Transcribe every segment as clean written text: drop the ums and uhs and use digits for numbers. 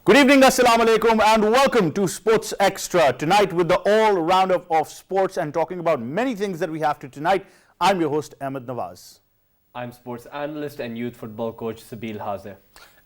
Good evening, assalamu alaikum, and welcome to Sports Extra. Tonight with the all-round of sports and talking about many things that we have to tonight. I'm your host, Ahmad Nawaz. I'm sports analyst and youth football coach Sabeel Hazir.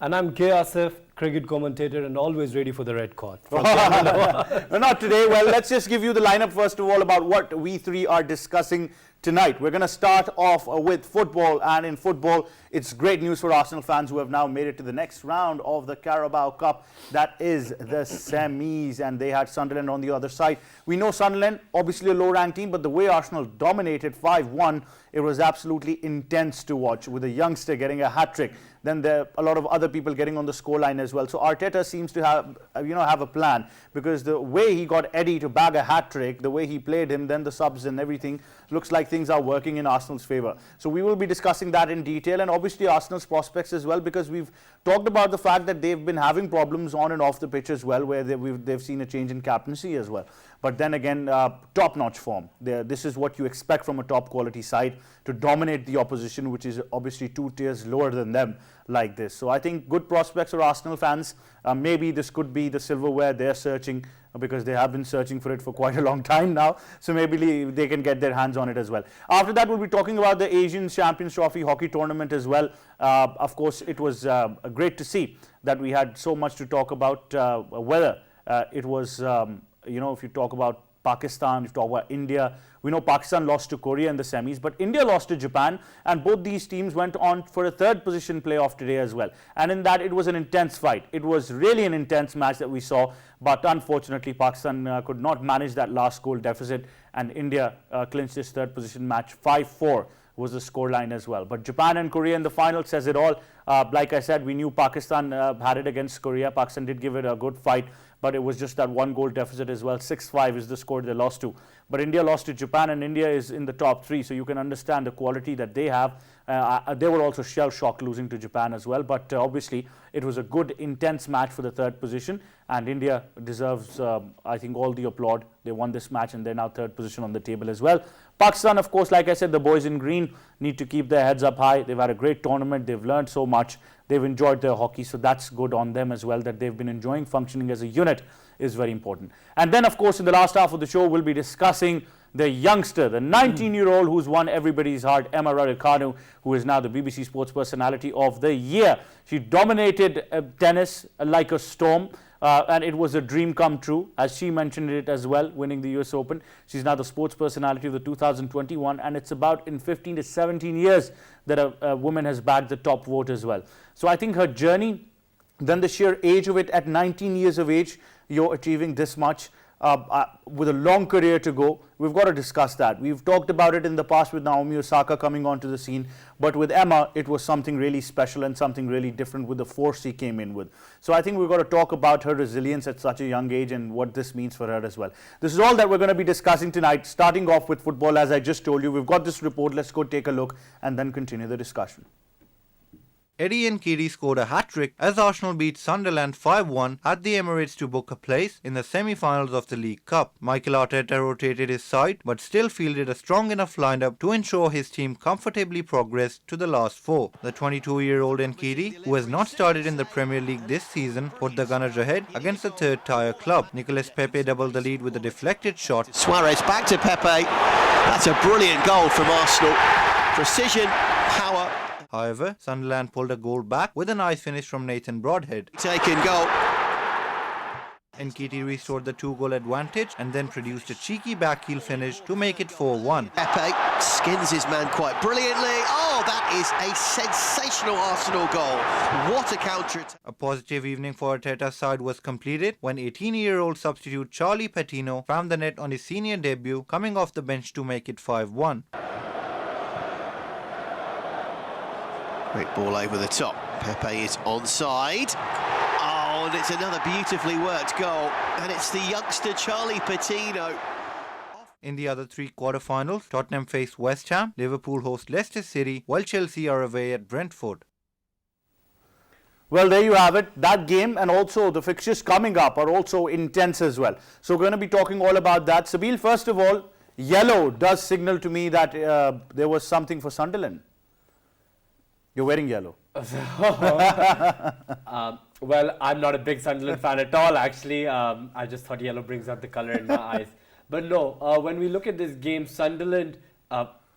And I'm Asif, cricket commentator and always ready for the red card. Not today. Well, let's just give you the lineup first of all about what we three are discussing tonight. We're going to start off with football, and in football, it's great news for Arsenal fans who have now made it to the next round of the Carabao Cup. That is the semis, and they had Sunderland on the other side. We know Sunderland, obviously a low-ranked team, but the way Arsenal dominated 5-1, it was absolutely intense to watch, with a youngster getting a hat-trick. Then there are a lot of other people getting on the scoreline as well. So Arteta seems to have a plan, because the way he got Eddie to bag a hat-trick, the way he played him, then the subs and everything, looks like things are working in Arsenal's favour. So we will be discussing that in detail, and obviously Arsenal's prospects as well, because we've talked about the fact that they've been having problems on and off the pitch as well, where they've seen a change in captaincy as well. But then again, top-notch form. This is what you expect from a top-quality side, to dominate the opposition, which is obviously 2 tiers lower than them, like this. So I think good prospects for Arsenal fans. Maybe this could be the silverware they're searching, because they have been searching for it for quite a long time now. So maybe they can get their hands on it as well. After that, we'll be talking about the Asian Champions Trophy hockey tournament as well. Of course, it was great to see that we had so much to talk about, whether it was, if you talk about Pakistan, if you talk about India. We know Pakistan lost to Korea in the semis, but India lost to Japan, and both these teams went on for a third position playoff today as well. And in that, it was an intense fight. It was really an intense match that we saw, but unfortunately, Pakistan could not manage that last goal deficit, and India clinched this third position match. 5-4 was the scoreline as well. But Japan and Korea in the final says it all. Like I said, we knew Pakistan had it against Korea. Pakistan did give it a good fight, but it was just that one goal deficit as well. 6-5 is the score they lost to. But India lost to Japan, and India is in the top 3, so you can understand the quality that they have. They were also shell-shocked losing to Japan as well, but obviously it was a good, intense match for the third position, and India deserves, I think, all the applaud. They won this match, and they're now third position on the table as well. Pakistan, of course, like I said, the boys in green need to keep their heads up high. They've had a great tournament. They've learned so much. They've enjoyed their hockey, so that's good on them as well, that they've been enjoying functioning as a unit is very important. And then, of course, in the last half of the show, we'll be discussing the youngster, the 19-year-old who's won everybody's heart, Emma Raducanu, who is now the BBC Sports Personality of the Year. She dominated tennis like a storm, and it was a dream come true, as she mentioned it as well, winning the US Open. She's now the Sports Personality of the 2021, and it's about in 15 to 17 years that a woman has bagged the top vote as well. So I think her journey, then the sheer age of it, at 19 years of age, you're achieving this much. With a long career to go, we've got to discuss that. We've talked about it in the past with Naomi Osaka coming onto the scene, but with Emma, it was something really special and something really different with the force she came in with. So I think we've got to talk about her resilience at such a young age and what this means for her as well. This is all that we're going to be discussing tonight, starting off with football. As I just told you, we've got this report. Let's go take a look and then continue the discussion. Eddie Nketiah scored a hat-trick as Arsenal beat Sunderland 5-1 at the Emirates to book a place in the semi-finals of the League Cup. Mikel Arteta rotated his side but still fielded a strong enough lineup to ensure his team comfortably progressed to the last 4. The 22-year-old Nketiah, who has not started in the Premier League this season, put the Gunners ahead against the third-tier club. Nicolas Pepe doubled the lead with a deflected shot. Suarez back to Pepe. That's a brilliant goal from Arsenal. Precision, power. However, Sunderland pulled a goal back with a nice finish from Nathan Broadhead. Taken goal. Nketiah restored the 2-goal advantage and then produced a cheeky backheel finish to make it 4-1. Pepe skins his man quite brilliantly. Oh, that is a sensational Arsenal goal. What a counter. A positive evening for Arteta's side was completed when 18-year-old substitute Charlie Patino found the net on his senior debut, coming off the bench to make it 5-1. Great ball over the top. Pepe is onside. Oh, and it's another beautifully worked goal. And it's the youngster Charlie Patino. In the other 3 quarter-finals, Tottenham face West Ham, Liverpool host Leicester City, while Chelsea are away at Brentford. Well, there you have it. That game and also the fixtures coming up are also intense as well. So we're going to be talking all about that. Sabeel, first of all, yellow does signal to me that there was something for Sunderland. You're wearing yellow. Well, I'm not a big Sunderland fan at all, actually. I just thought yellow brings out the colour in my eyes. But no, when we look at this game, Sunderland,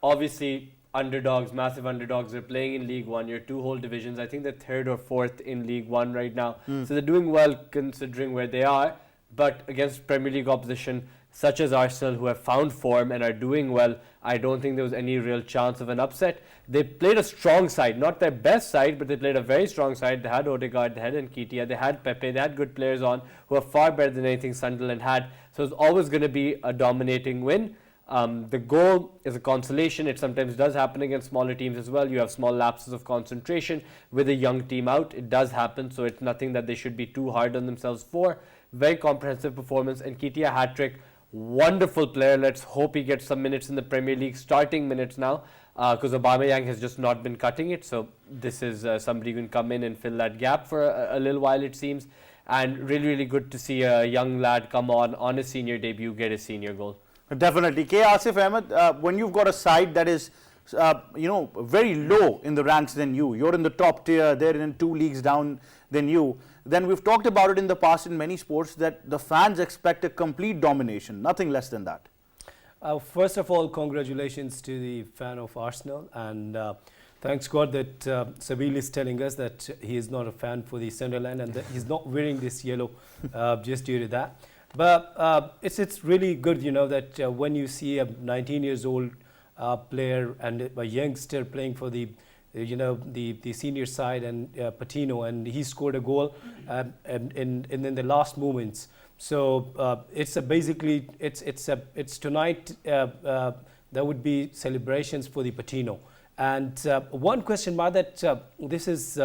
obviously underdogs, massive underdogs. They're playing in League One. You're two whole divisions. I think they're third or fourth in League One right now. So they're doing well considering where they are. But against Premier League opposition, such as Arsenal, who have found form and are doing well, I don't think there was any real chance of an upset. They played a strong side, not their best side, but they played a very strong side. They had Odegaard, they had Nketiah, they had Pepe, they had good players on who are far better than anything Sunderland had. So it's always going to be a dominating win. The goal is a consolation. It sometimes does happen against smaller teams as well. You have small lapses of concentration with a young team out. It does happen, so it's nothing that they should be too hard on themselves for. Very comprehensive performance. Nketiah hat-trick. Wonderful player. Let's hope he gets some minutes in the Premier League, starting minutes now, because Aubameyang has just not been cutting it. So this is somebody who can come in and fill that gap for a little while, it seems. And really, really good to see a young lad come on his senior debut, get his senior goal. Definitely. Asif Ahmad, when you've got a side that is, very low in the ranks than you're in the top tier, they're in 2 leagues down than you, then we've talked about it in the past in many sports that the fans expect a complete domination, nothing less than that. First of all, congratulations to the fan of Arsenal, and thanks God that Sabeel is telling us that he is not a fan for the Sunderland and that he's not wearing this yellow just due to that. But it's really good, that when you see a 19 years old player and a youngster playing for the senior side and Patino, and he scored a goal in the last moments. So it's tonight. There would be celebrations for the Patino. And one question, that this is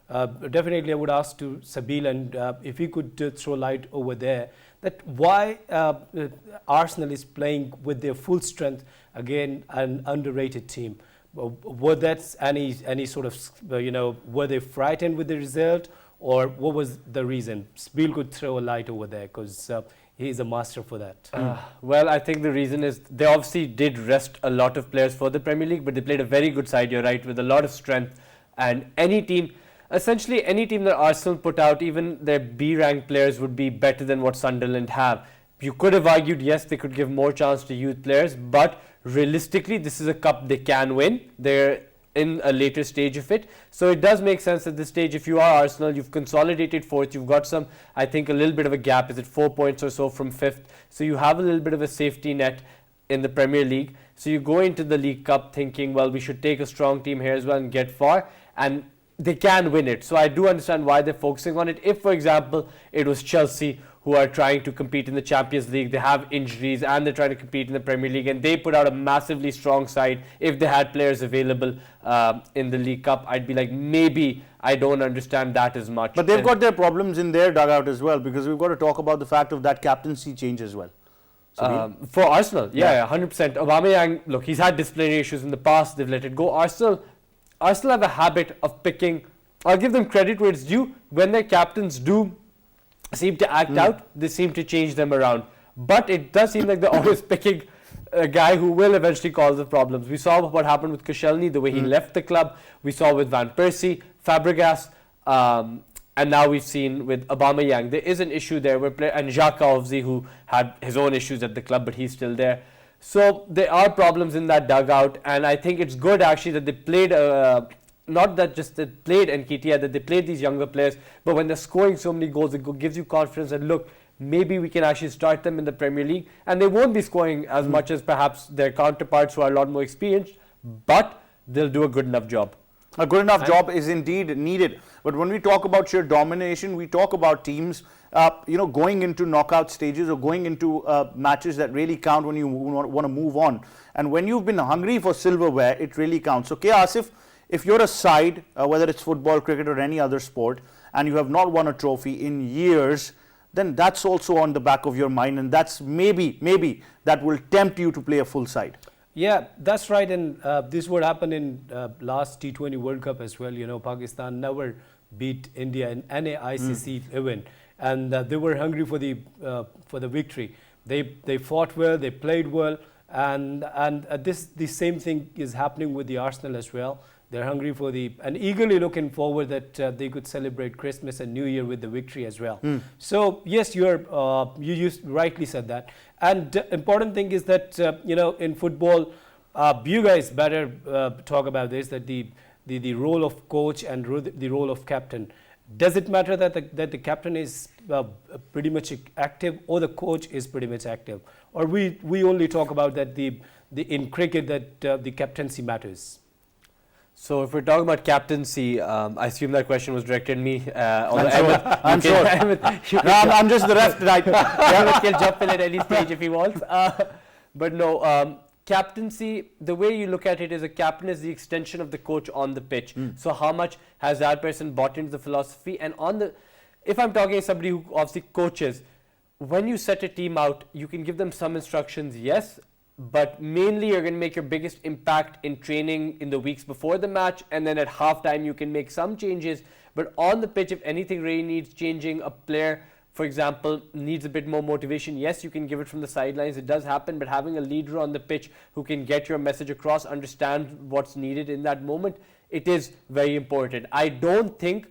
definitely I would ask to Sabeel, and if he could throw light over there, that why Arsenal is playing with their full strength again, an underrated team. Were that any sort of, were they frightened with the result, or what was the reason? Sabeel could throw a light over there because he's a master for that. Well, I think the reason is they obviously did rest a lot of players for the Premier League, but they played a very good side, you're right, with a lot of strength. And essentially any team that Arsenal put out, even their B-ranked players would be better than what Sunderland have. You could have argued, yes, they could give more chance to youth players, but realistically, this is a cup they can win. They're in a later stage of it. So it does make sense at this stage. If you are Arsenal, you've consolidated fourth, you've got a little bit of a gap. Is it 4 points or so from fifth? So you have a little bit of a safety net in the Premier League. So you go into the League Cup thinking, well, we should take a strong team here as well and get far. And they can win it. So I do understand why they're focusing on it. If, for example, it was Chelsea who are trying to compete in the Champions League, they have injuries and they're trying to compete in the Premier League, and they put out a massively strong side. If they had players available in the League Cup, I'd be like, maybe I don't understand that as much. But they've got their problems in their dugout as well, because we've got to talk about the fact of that captaincy change as well. For Arsenal, yeah, 100%. Aubameyang, look, he's had disciplinary issues in the past. They've let it go. Arsenal have a habit of picking. I'll give them credit where it's due. When their captains do seem to act out, they seem to change them around. But it does seem like they're always picking a guy who will eventually cause the problems. We saw what happened with Koscielny, the way he left the club. We saw with Van Persie, Fabregas, and now we've seen with Aubameyang. There is an issue there, and Xhaka, obviously, who had his own issues at the club, but he's still there. So there are problems in that dugout, and I think it's good actually that they played not that just they played Nketiah, that they played these younger players, but when they're scoring so many goals, it gives you confidence that, look, maybe we can actually start them in the Premier League, and they won't be scoring as much as perhaps their counterparts who are a lot more experienced, but they'll do a good enough job. A good enough job is indeed needed. But when we talk about sheer domination, we talk about teams going into knockout stages or going into matches that really count when you want to move on. And when you've been hungry for silverware, it really counts. So, Asif, if you're a side, whether it's football, cricket or any other sport, and you have not won a trophy in years, then that's also on the back of your mind, and that's maybe that will tempt you to play a full side. Yeah, that's right, and this would happen in last T20 World Cup as well. Pakistan never beat India in any ICC event, and they were hungry for the victory. They fought well, they played well, and the same thing is happening with the Arsenal as well. They're hungry for and eagerly looking forward that they could celebrate Christmas and New Year with the victory as well. So yes, you rightly said that. And important thing is that in football, you guys better talk about this, that the role of coach and the role of captain. Does it matter that the captain is pretty much active, or the coach is pretty much active, or we only talk about that in cricket that the captaincy matters? So if we're talking about captaincy, I assume that question was directed at me. I'm sure. I'm just the ref tonight. Ahmad can jump in at any stage if he wants. But no, captaincy, the way you look at it is a captain is the extension of the coach on the pitch. So how much has that person bought into the philosophy? And if I'm talking to somebody who obviously coaches, when you set a team out, you can give them some instructions, yes, but mainly you're going to make your biggest impact in training in the weeks before the match, and then at halftime you can make some changes. But on the pitch, if anything really needs changing, a player, for example, needs a bit more motivation, yes, you can give it from the sidelines. It does happen, but having a leader on the pitch who can get your message across, understand what's needed in that moment, it is very important. I don't think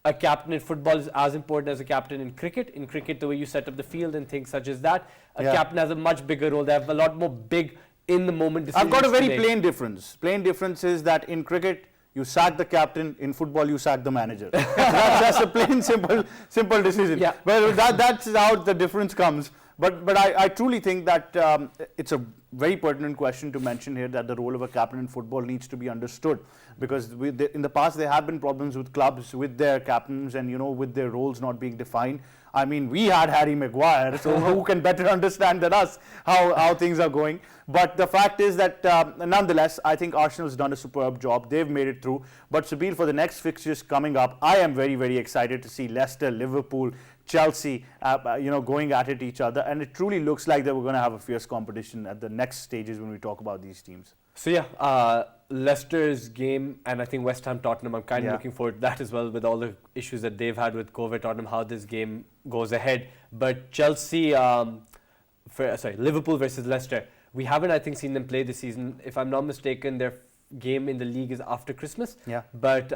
a captain in football is as important as a captain in cricket. In cricket, the way you set up the field and things such as that, a captain has a much bigger role. They have a lot more big in the moment decisions. I've got a very plain difference. Plain difference is that in cricket, you sack the captain. In football, you sack the manager. That's a plain, simple decision. Yeah. Well, that's how the difference comes. But I truly think that it's a very pertinent question to mention here, that the role of a captain in football needs to be understood, because in the past there have been problems with clubs with their captains and with their roles not being defined. I mean, we had Harry Maguire, so who can better understand than us how things are going? But the fact is that nonetheless, I think Arsenal's done a superb job. They've made it through. But Sabeel, for the next fixtures coming up, I am very, very excited to see Leicester, Liverpool, Chelsea, going at it each other, and it truly looks like that we're going to have a fierce competition at the next stages when we talk about these teams. So yeah, Leicester's game, and I think West Ham Tottenham, I'm kind of looking forward to that as well, with all the issues that they've had with COVID. Tottenham, how this game goes ahead. But Chelsea, Liverpool versus Leicester, we haven't, I think, seen them play this season. If I'm not mistaken, their game in the league is after Christmas. Yeah. But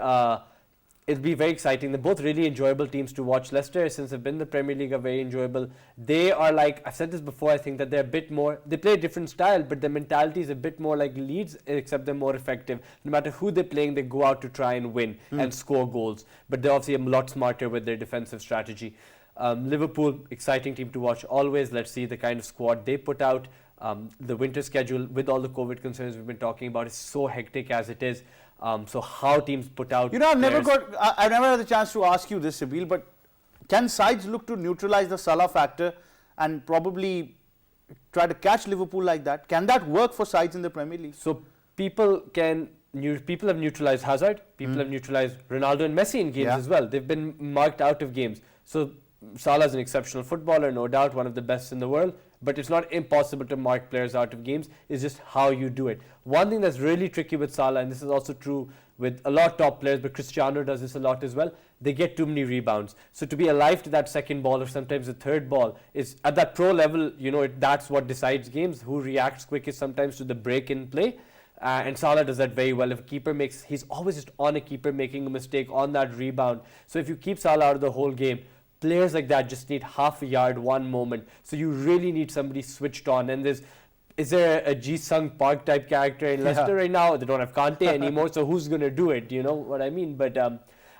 it'll be very exciting. They're both really enjoyable teams to watch. Leicester, since they've been in the Premier League, are very enjoyable. They are like, I've said this before, I think that they're a bit more, they play a different style, but their mentality is a bit more like Leeds, except they're more effective. No matter who they're playing, they go out to try and win and score goals. But they're obviously a lot smarter with their defensive strategy. Liverpool, exciting team to watch always. Let's see the kind of squad they put out. The winter schedule, with all the COVID concerns we've been talking about, is so hectic as it is. So how teams put out I've never had the chance to ask you this, Sabeel, but can sides look to neutralize the Salah factor and probably try to catch Liverpool like that? Can that work for sides in the Premier League? So people have neutralized Hazard, people have neutralized Ronaldo and Messi in games as well. They've been marked out of games. So Salah is an exceptional footballer, no doubt, one of the best in the world. But it's not impossible to mark players out of games. It's just how you do it. One thing that's really tricky with Salah, and this is also true with a lot of top players, but Cristiano does this a lot as well, they get too many rebounds. So to be alive to that second ball or sometimes the third ball is, at that pro level, that's what decides games. Who reacts quickest sometimes to the break in play. And Salah does that very well. If a keeper he's always just on a keeper making a mistake on that rebound. So if you keep Salah out of the whole game, players like that just need half a yard, one moment. So you really need somebody switched on. And is there a Ji-Sung Park type character in Leicester right now? They don't have Kante anymore, so who's going to do it? You know what I mean? But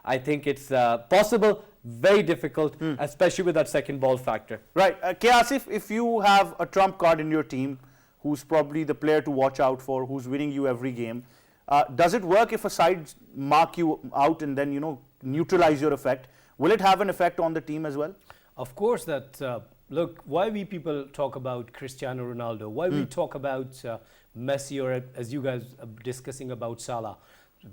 I think it's possible, very difficult, especially with that second ball factor. Right. Asif, if you have a trump card in your team, who's probably the player to watch out for, who's winning you every game, does it work if a side mark you out and then, neutralize your effect? Will it have an effect on the team as well? Of course, look, why we people talk about Cristiano Ronaldo, why we talk about Messi, or as you guys are discussing about Salah,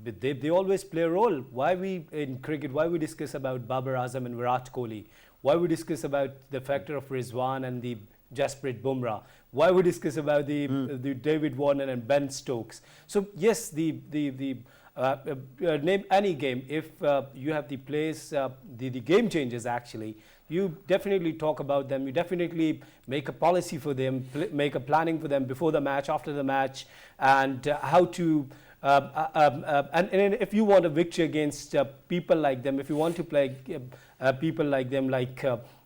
they always play a role. Why we in cricket, why we discuss about Babar Azam and Virat Kohli, why we discuss about the factor of Rizwan and the Jasprit Bumrah, why we discuss about the David Warner and Ben Stokes. So yes, name any game, if you have the players, the game changers actually, you definitely talk about them, you definitely make a policy for them, make a planning for them before the match, after the match, and how to And if you want a victory against people like them, if you want to play people like them,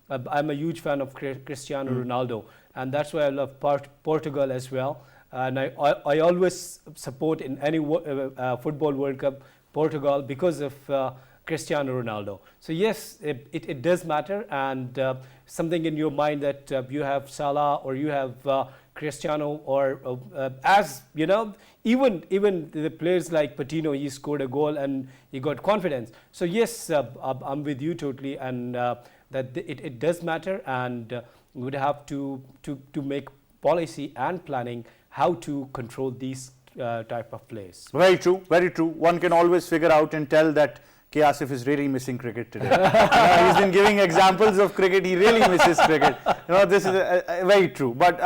I'm a huge fan of Cristiano Ronaldo, and that's why I love Portugal as well. And I always support in any football World Cup Portugal because of Cristiano Ronaldo. So yes, it does matter, and something in your mind that you have Salah or you have Cristiano, or as you know, even the players like Patino, he scored a goal and he got confidence. So yes, I'm with you totally, and that it does matter, and we would have to make policy and planning how to control these type of players. Very true, very true. One can always figure out and tell that Asif is really missing cricket today. He's been giving examples of cricket. He really misses cricket. This is very true. But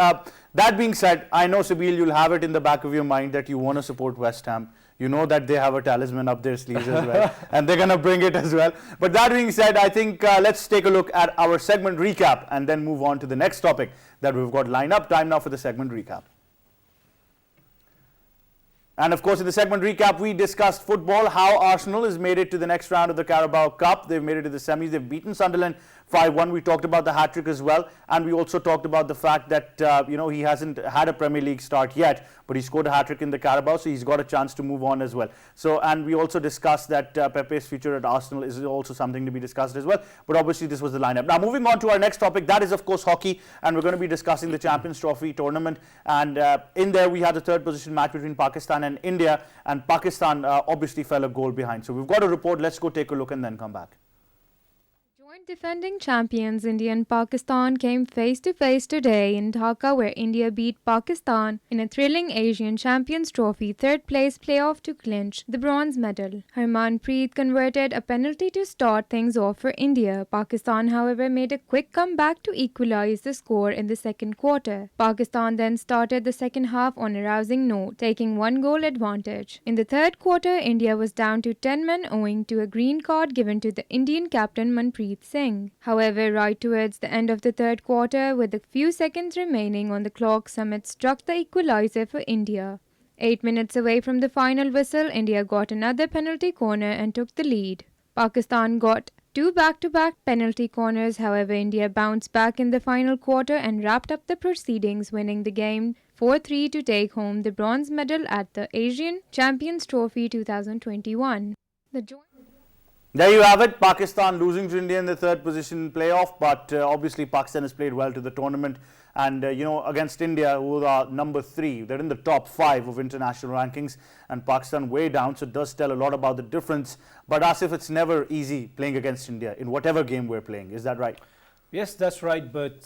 that being said, I know, Sabeel, you'll have it in the back of your mind that you want to support West Ham. You know that they have a talisman up their sleeves as well, and they're going to bring it as well. But that being said, I think let's take a look at our segment recap and then move on to the next topic that we've got lined up. Time now for the segment recap. And of course, in the segment recap, we discussed football, how Arsenal has made it to the next round of the Carabao Cup. They've made it to the semis. They've beaten Sunderland 5-1. We talked about the hat-trick as well. And we also talked about the fact that, he hasn't had a Premier League start yet, but he scored a hat-trick in the Carabao, so he's got a chance to move on as well. So, and we also discussed that Pepe's future at Arsenal is also something to be discussed as well. But obviously, this was the lineup. Now, moving on to our next topic, that is, of course, hockey. And we're going to be discussing the Champions Trophy tournament. And in there, we had the third position match between Pakistan and India. And Pakistan obviously fell a goal behind. So we've got a report. Let's go take a look and then come back. Defending champions India and Pakistan came face to face today in Dhaka, where India beat Pakistan in a thrilling Asian Champions Trophy third place playoff to clinch the bronze medal. Harmanpreet converted a penalty to start things off for India. Pakistan, however, made a quick comeback to equalize the score in the second quarter. Pakistan then started the second half on a rousing note, taking 1-goal advantage. In the third quarter, India was down to 10 men owing to a green card given to the Indian captain Manpreet Singh. However, right towards the end of the third quarter, with a few seconds remaining on the clock, Samit struck the equalizer for India. 8 minutes away from the final whistle, India got another penalty corner and took the lead. Pakistan got 2 back-to-back penalty corners. However, India bounced back in the final quarter and wrapped up the proceedings, winning the game 4-3 to take home the bronze medal at the Asian Champions Trophy 2021. There you have it, Pakistan losing to India in the third position playoff, but obviously Pakistan has played well to the tournament, and against India, who are number 3, they're in the top 5 of international rankings, and Pakistan way down, so it does tell a lot about the difference. But Asif, it's never easy playing against India in whatever game we're playing, is that right? Yes, that's right, but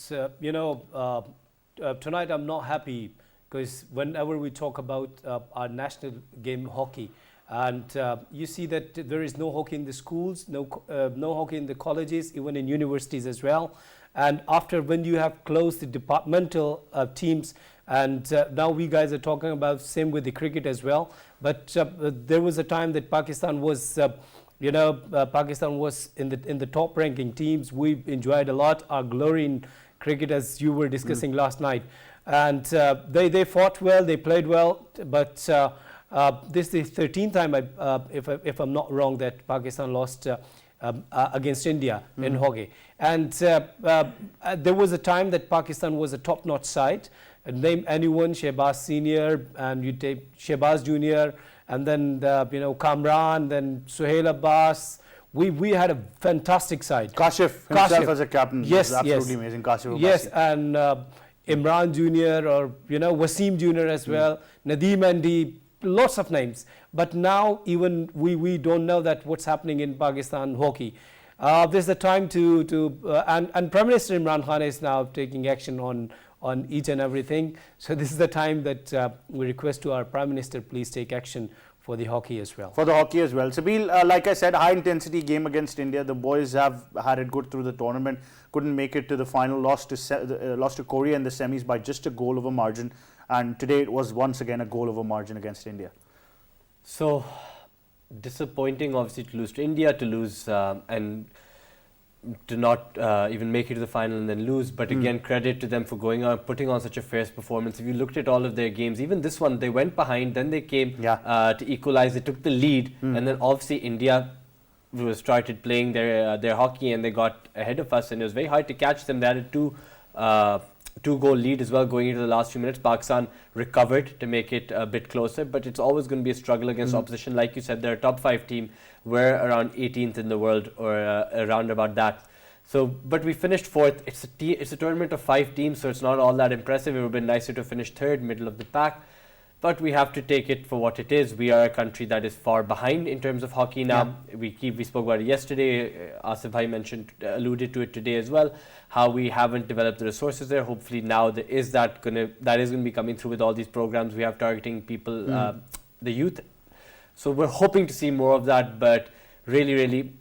tonight I'm not happy, because whenever we talk about our national game hockey, and you see that there is no hockey in the schools, no hockey in the colleges, even in universities as well. And after, when you have closed the departmental teams, and now we guys are talking about same with the cricket as well. But there was a time that Pakistan was, Pakistan was in the top ranking teams. We enjoyed a lot our glory in cricket, as you were discussing last night. And they fought well, they played well, but this is the 13th time, if I'm not wrong, that Pakistan lost against India in hockey. And there was a time that Pakistan was a top-notch side. Name anyone, Shehbaz Senior, and you take Shehbaz Junior, and then Kamran, then Suhail Abbas. We had a fantastic side. Kashif himself as a captain, yes, was absolutely amazing. Kashif Abbasi. Yes, and Imran Junior, or Wasim Junior as well, Nadeem Andy. Lots of names, but now even we don't know that what's happening in Pakistan hockey. This is the time and Prime Minister Imran Khan is now taking action on each and everything. So this is the time that we request to our Prime Minister, please take action for the hockey as well. For the hockey as well. Sabeel, like I said, high intensity game against India. The boys have had it good through the tournament. Couldn't make it to the final. Lost to Korea in the semis by just a goal of a margin. And today it was once again a goal of a margin against India. So disappointing, obviously, to lose to India, to lose and to not even make it to the final and then lose. But again, credit to them for going on, putting on such a fierce performance. If you looked at all of their games, even this one, they went behind, then they came to equalize. They took the lead, and then obviously India started playing their hockey, and they got ahead of us, and it was very hard to catch them. They had a two-goal lead as well going into the last few minutes. Pakistan recovered to make it a bit closer, but it's always going to be a struggle against opposition. Like you said, they're a top 5 team. We're around 18th in the world, or around about that. So, but we finished 4th. It's a tournament of 5 teams, so it's not all that impressive. It would have been nicer to finish 3rd, middle of the pack. But we have to take it for what it is. We are a country that is far behind in terms of hockey now. We spoke about it yesterday. Asif bhai alluded to it today as well, how we haven't developed the resources there. Hopefully now that is going to be coming through with all these programs we have targeting people, the youth. So we're hoping to see more of that. But really,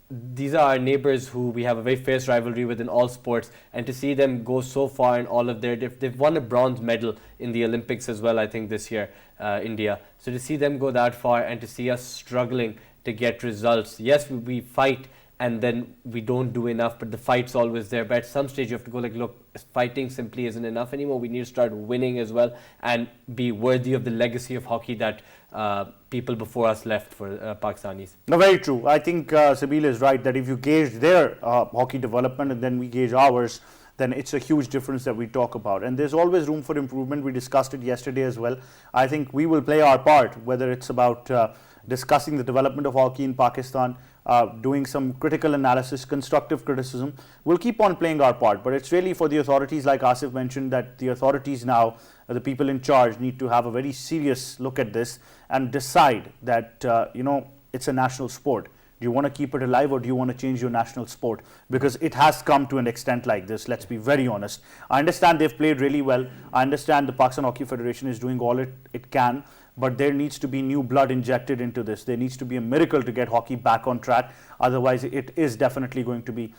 these are our neighbors who we have a very fierce rivalry with in all sports, and to see them go so far in all of they've won a bronze medal in the Olympics as well, I think this year, India. So to see them go that far and to see us struggling to get results, yes, we fight and then we don't do enough, but the fight's always there. But at some stage you have to go like, look, fighting simply isn't enough anymore. We need to start winning as well and be worthy of the legacy of hockey that people before us left for Pakistanis. No, very true. I think Sabeel is right that if you gauge their hockey development and then we gauge ours, then it's a huge difference that we talk about. And there's always room for improvement. We discussed it yesterday as well. I think we will play our part, whether it's about discussing the development of hockey in Pakistan, doing some critical analysis, constructive criticism. We'll keep on playing our part, but it's really for the authorities, like Asif mentioned, that the authorities now, the people in charge, need to have a very serious look at this and decide that, it's a national sport. Do you want to keep it alive, or do you want to change your national sport? Because it has come to an extent like this, let's be very honest. I understand they've played really well. I understand the Pakistan Hockey Federation is doing all it can, but there needs to be new blood injected into this. There needs to be a miracle to get hockey back on track. Otherwise, it is definitely going to be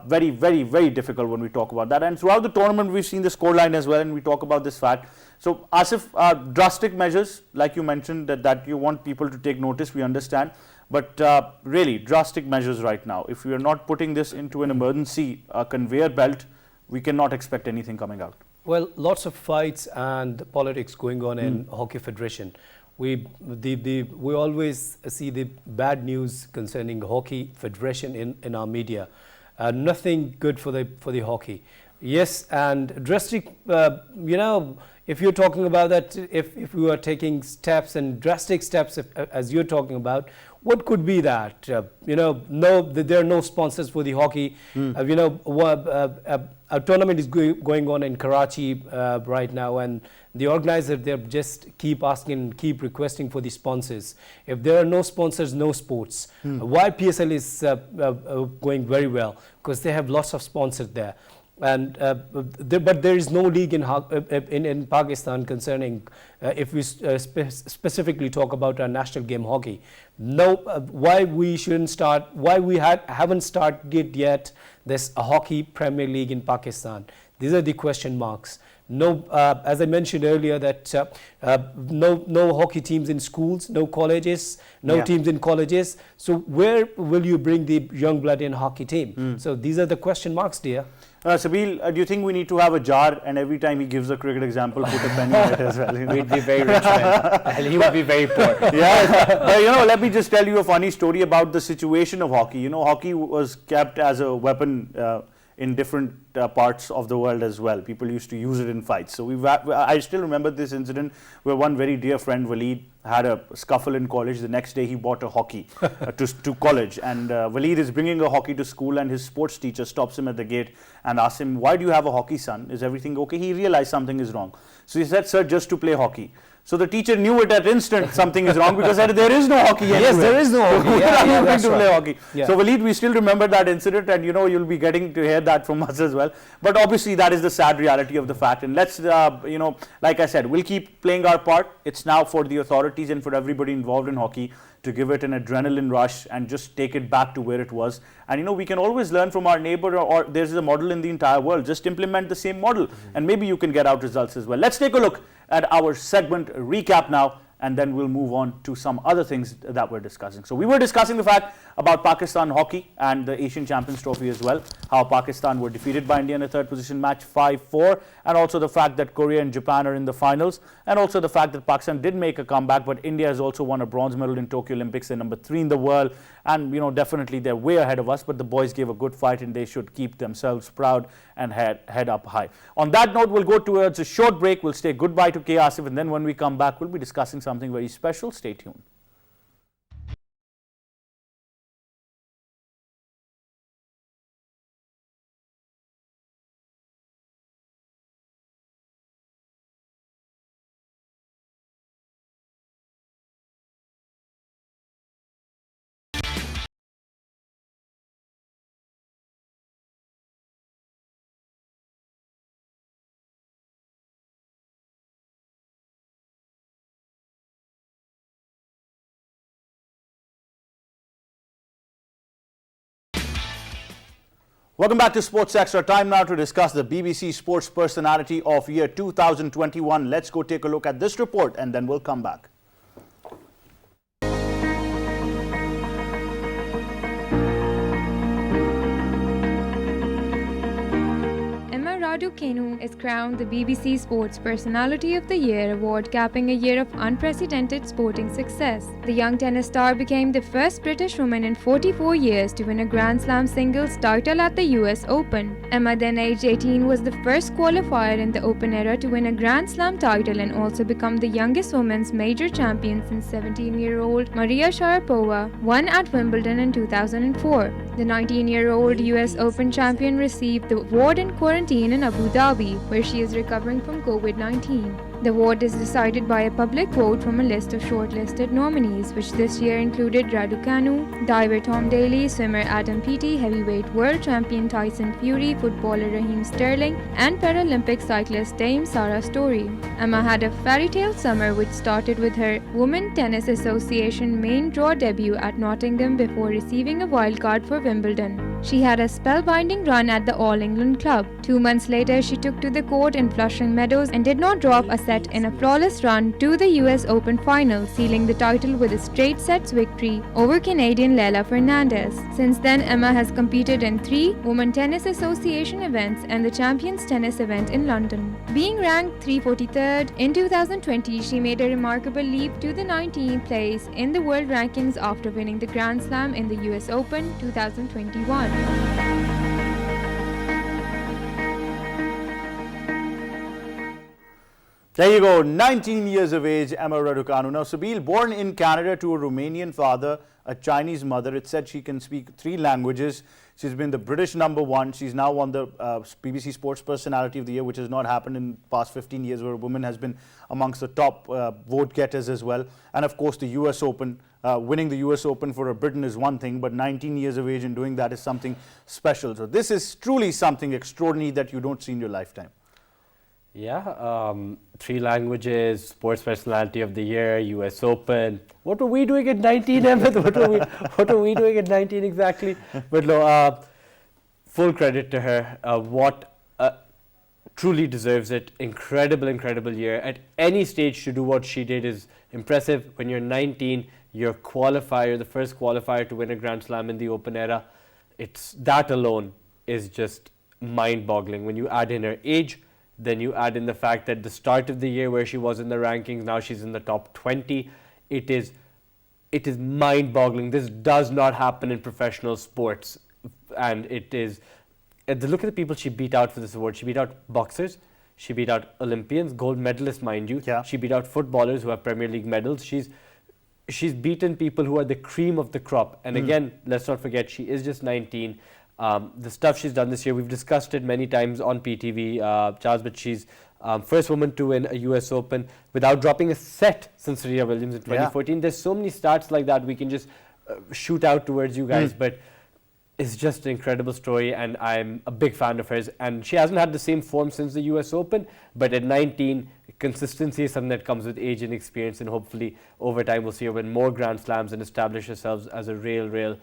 very, very, very difficult when we talk about that. And throughout the tournament, we've seen the scoreline as well, and we talk about this fact. So, Asif, drastic measures, like you mentioned, that you want people to take notice, we understand. But really, drastic measures right now. If we are not putting this into an emergency conveyor belt, we cannot expect anything coming out. Well, lots of fights and politics going on in Hockey Federation. We always see the bad news concerning Hockey Federation in our media. Nothing good for the hockey. Yes, and drastic, if you're talking about that, if we are taking steps and drastic steps, as you're talking about, what could be that? There are no sponsors for the hockey. A tournament is going on in Karachi right now, and the organizer there just keep asking, keep requesting for the sponsors. If there are no sponsors, no sports. Why PSL is going very well? Because they have lots of sponsors there. And but there is no league in Pakistan concerning if we specifically talk about our national game hockey. No, why we shouldn't start? Why we haven't started yet this hockey Premier League in Pakistan? These are the question marks. No, as I mentioned earlier, that no hockey teams in schools, no colleges, no teams in colleges. So where will you bring the young blood in hockey team? So these are the question marks, dear. Sabeel, do you think we need to have a jar, and every time he gives a cricket example, put a penny in it as well? We'd be very rich then, and he would be very poor. Yeah, but let me just tell you a funny story about the situation of hockey. Hockey was kept as a weapon in different parts of the world as well. People used to use it in fights. So I still remember this incident where one very dear friend, Waleed, had a scuffle in college. The next day he bought a hockey to college, and Waleed is bringing a hockey to school, and his sports teacher stops him at the gate and asks him, "Why do you have a hockey, son? Is everything okay?" He realized something is wrong. So he said, "Sir, just to play hockey." So the teacher knew it at instant something is wrong, because there is no hockey anywhere. Yes, there is no hockey. That's to play hockey. Yeah. So Waleed, we still remember that incident, and you'll be getting to hear that from us as well. But obviously that is the sad reality of the fact. And let's, like I said, we'll keep playing our part. It's now for the authorities and for everybody involved in hockey to give it an adrenaline rush and just take it back to where it was. And we can always learn from our neighbor, or there's a model in the entire world. Just implement the same model, and maybe you can get out results as well. Let's take a look at our segment recap now, and then we'll move on to some other things that we're discussing. So we were discussing the fact about Pakistan hockey and the Asian Champions Trophy as well, how Pakistan were defeated by India in a third position match 5-4, and also the fact that Korea and Japan are in the finals, and also the fact that Pakistan did make a comeback, but India has also won a bronze medal in Tokyo Olympics. They're number 3 in the world, and definitely they're way ahead of us, but the boys gave a good fight and they should keep themselves proud and head up high. On that note, we'll go towards a short break. We'll say goodbye to K. Asif, and then when we come back, we'll be discussing something very special. Stay tuned. Welcome back to Sports Extra. Time now to discuss the BBC Sports Personality of Year 2021. Let's go take a look at this report and then we'll come back. Raducanu is crowned the BBC Sports Personality of the Year award, capping a year of unprecedented sporting success. The young tennis star became the first British woman in 44 years to win a Grand Slam singles title at the US Open. Emma, then aged 18, was the first qualifier in the Open era to win a Grand Slam title and also become the youngest women's major champion since 17-year-old Maria Sharapova won at Wimbledon in 2004. The 19-year-old US Open champion received the award in quarantine in Abu Dhabi, where she is recovering from COVID-19. The award is decided by a public vote from a list of shortlisted nominees, which this year included Raducanu, diver Tom Daley, swimmer Adam Peaty, heavyweight world champion Tyson Fury, footballer Raheem Sterling, and Paralympic cyclist Dame Sarah Story. Emma had a fairy tale summer, which started with her Women Tennis Association main draw debut at Nottingham before receiving a wildcard for Wimbledon. She had a spellbinding run at the All England club. 2 months later, she took to the court in Flushing Meadows and did not drop a set in a flawless run to the US Open final, sealing the title with a straight sets victory over Canadian Leila Fernandez. Since then, Emma has competed in 3 Women Tennis Association events and the Champions Tennis event in London. Being ranked 343rd in 2020, she made a remarkable leap to the 19th place in the world rankings after winning the Grand Slam in the US Open 2021. There you go, 19 years of age, Emma Raducanu. Now, Sabeel, born in Canada to a Romanian father, a Chinese mother, it said she can speak 3 languages. She's been the British #1. She's now won the BBC Sports Personality of the Year, which has not happened in the past 15 years, where a woman has been amongst the top vote getters as well. And of course, the US Open. Winning the US Open for a Briton is one thing, but 19 years of age and doing that is something special. So this is truly something extraordinary that you don't see in your lifetime. Yeah, 3 languages, Sports Personality of the Year, US Open. What were we doing at 19, Ahmad? What were we doing at 19 exactly? But no, full credit to her. Truly deserves it. Incredible year. At any stage to do what she did is impressive. When you're 19, you're qualifier, the first qualifier to win a Grand Slam in the Open era. That alone is just mind-boggling. When you add in her age, then you add in the fact that the start of the year where she was in the rankings, now she's in the top 20. It is mind-boggling. This does not happen in professional sports. And it is, look at the people she beat out for this award. She beat out boxers. She beat out Olympians, gold medalists, mind you. Yeah. She beat out footballers who have Premier League medals. She's beaten people who are the cream of the crop. And again, let's not forget, she is just 19. The stuff she's done this year, we've discussed it many times on PTV, Charles, but she's first woman to win a US Open without dropping a set since Serena Williams in 2014. Yeah. There's so many stats like that we can just shoot out towards you guys, but it's just an incredible story, and I'm a big fan of hers. And she hasn't had the same form since the US Open, but at 19, consistency is something that comes with age and experience, and hopefully over time we'll see her win more Grand Slams and establish herself as a real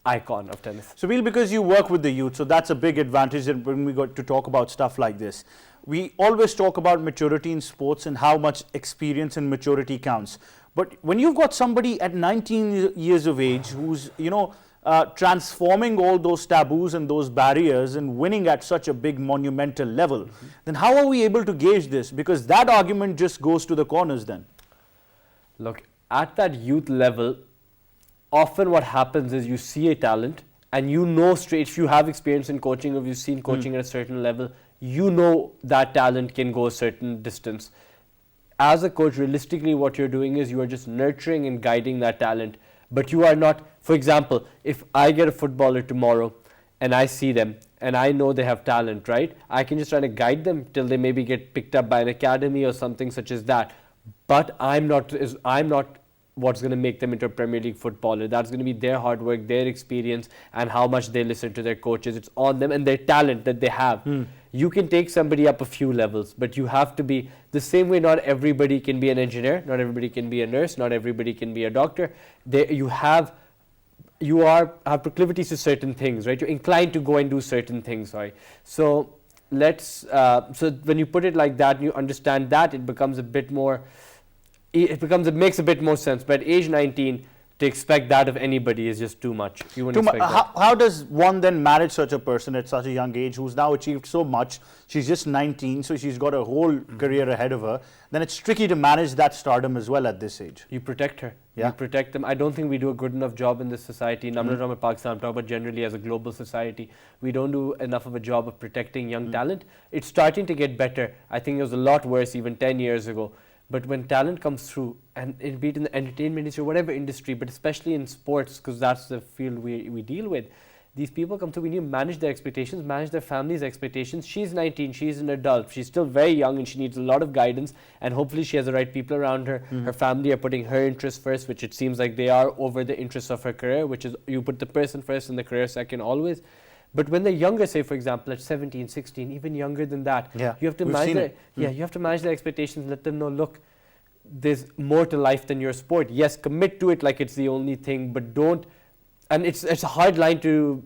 icon of tennis. So, Sabeel, because you work with the youth, so that's a big advantage when we got to talk about stuff like this. We always talk about maturity in sports and how much experience and maturity counts. But when you've got somebody at 19 years of age who's, transforming all those taboos and those barriers and winning at such a big monumental level, then how are we able to gauge this? Because that argument just goes to the corners then. Look, at that youth level, often what happens is you see a talent and you know straight, if you have experience in coaching, if you've seen coaching at a certain level, you know that talent can go a certain distance. As a coach, realistically, what you're doing is you are just nurturing and guiding that talent. But you are not, for example, if I get a footballer tomorrow and I see them and I know they have talent, right? I can just try to guide them till they maybe get picked up by an academy or something such as that. But I'm not what's going to make them into a Premier League footballer. That's going to be their hard work, their experience, and how much they listen to their coaches. It's on them and their talent that they have. You can take somebody up a few levels, but you have to be the same way. Not everybody can be an engineer, not everybody can be a nurse, not everybody can be a doctor. You have proclivities to certain things, right? You're inclined to go and do certain things, right? So so when you put it like that and you understand that, it becomes a bit more, it makes a bit more sense. But at age 19, to expect that of anybody is just too much. You wouldn't expect that. How does one then manage such a person at such a young age who's now achieved so much? She's just 19, so she's got a whole career ahead of her. Then it's tricky to manage that stardom as well at this age. You protect her. Yeah. You protect them. I don't think we do a good enough job in this society. And I'm not talking about Pakistan, I'm talking about generally as a global society. We don't do enough of a job of protecting young talent. It's starting to get better. I think it was a lot worse even 10 years ago. But when talent comes through, and be it in the entertainment industry or whatever industry, but especially in sports, because that's the field we deal with, these people come through, we need to manage their expectations, manage their family's expectations. She's 19, she's an adult, she's still very young and she needs a lot of guidance, and hopefully she has the right people around her. Her family are putting her interests first, which it seems like they are, over the interests of her career, which is you put the person first and the career second always. But when they're younger, say for example at 17, 16, even younger than that, you have to manage you have to manage their expectations, let them know, look, there's more to life than your sport. Yes, commit to it like it's the only thing, but don't, and it's a hard line to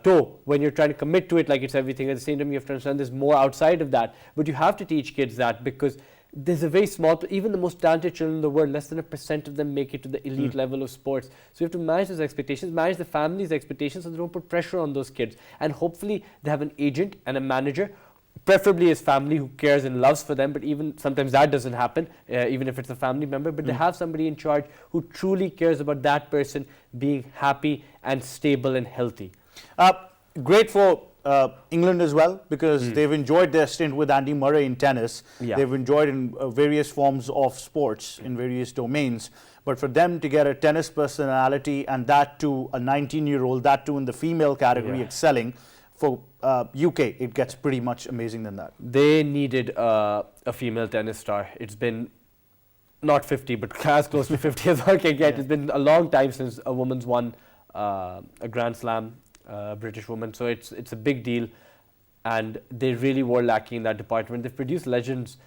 toe when you're trying to commit to it like it's everything. At the same time, you have to understand there's more outside of that. But you have to teach kids that, because there's a very small, even the most talented children in the world, less than 1% of them make it to the elite level of sports. So you have to manage those expectations, manage the family's expectations, so they don't put pressure on those kids. And hopefully they have an agent and a manager, preferably his family, who cares and loves for them. But even sometimes that doesn't happen, even if it's a family member. But they have somebody in charge who truly cares about that person being happy and stable and healthy. Great for England as well, because they've enjoyed their stint with Andy Murray in tennis. They've enjoyed in various forms of sports in various domains. But for them to get a tennis personality, and that too a 19-year-old, that too in the female category, excelling, for UK, it gets pretty much amazing than that. They needed a female tennis star. It's been not 50, but as close to 50 as one can get. It's been a long time since a woman's won a Grand Slam, British woman. So it's a big deal, and they really were lacking in that department. They've produced legends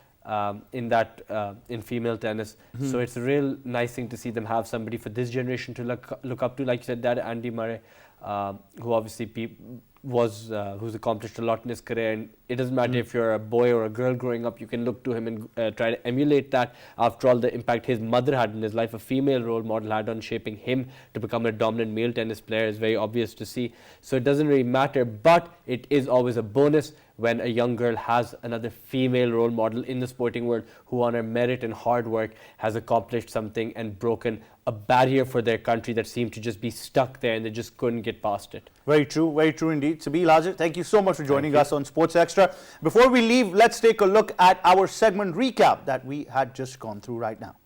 in female tennis. So it's a real nice thing to see them have somebody for this generation to look up to. Like you said, that Andy Murray, who obviously who's accomplished a lot in his career, and it doesn't matter if you're a boy or a girl growing up, you can look to him and try to emulate that. After all, the impact his mother had in his life, a female role model, had on shaping him to become a dominant male tennis player, is very obvious to see. So it doesn't really matter, but it is always a bonus when a young girl has another female role model in the sporting world who, on her merit and hard work, has accomplished something and broken a barrier for their country that seemed to just be stuck there and they just couldn't get past it. Very true indeed. Sabeel, Hazir, thank you so much for joining us on Sports Extra. Before we leave, let's take a look at our segment recap that we had just gone through right now.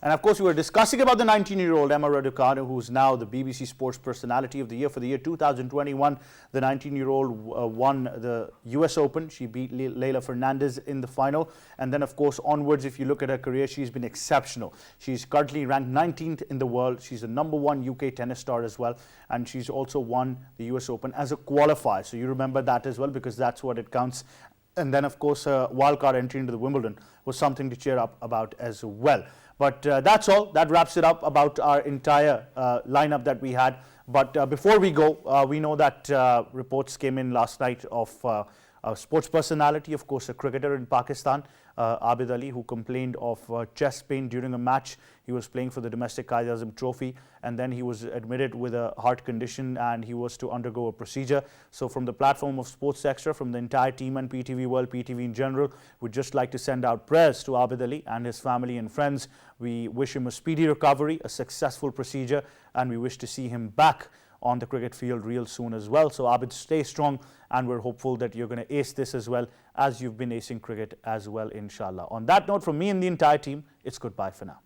And of course, we were discussing about the 19-year-old Emma Raducanu, who's now the BBC Sports Personality of the Year for the year 2021. The 19-year-old won the US Open. She beat Leila Fernandez in the final. And then, of course, onwards, if you look at her career, she's been exceptional. She's currently ranked 19th in the world. She's the #1 UK tennis star as well. And she's also won the US Open as a qualifier. So you remember that as well, because that's what it counts. And then, of course, her wildcard entry into the Wimbledon was something to cheer up about as well. But that's all. That wraps it up about our entire lineup that we had. But before we go, we know that reports came in last night of a sports personality, of course, a cricketer in Pakistan, Abid Ali, who complained of chest pain during a match. He was playing for the domestic Qaid-e-Azam trophy, and then he was admitted with a heart condition and he was to undergo a procedure. So from the platform of Sports Extra, from the entire team and PTV World, PTV in general, we'd just like to send out prayers to Abid Ali and his family and friends. We wish him a speedy recovery, a successful procedure, and we wish to see him back on the cricket field real soon as well. So Abid, stay strong, and we're hopeful that you're going to ace this as well as you've been acing cricket as well, inshallah. On that note, from me and the entire team, it's goodbye for now.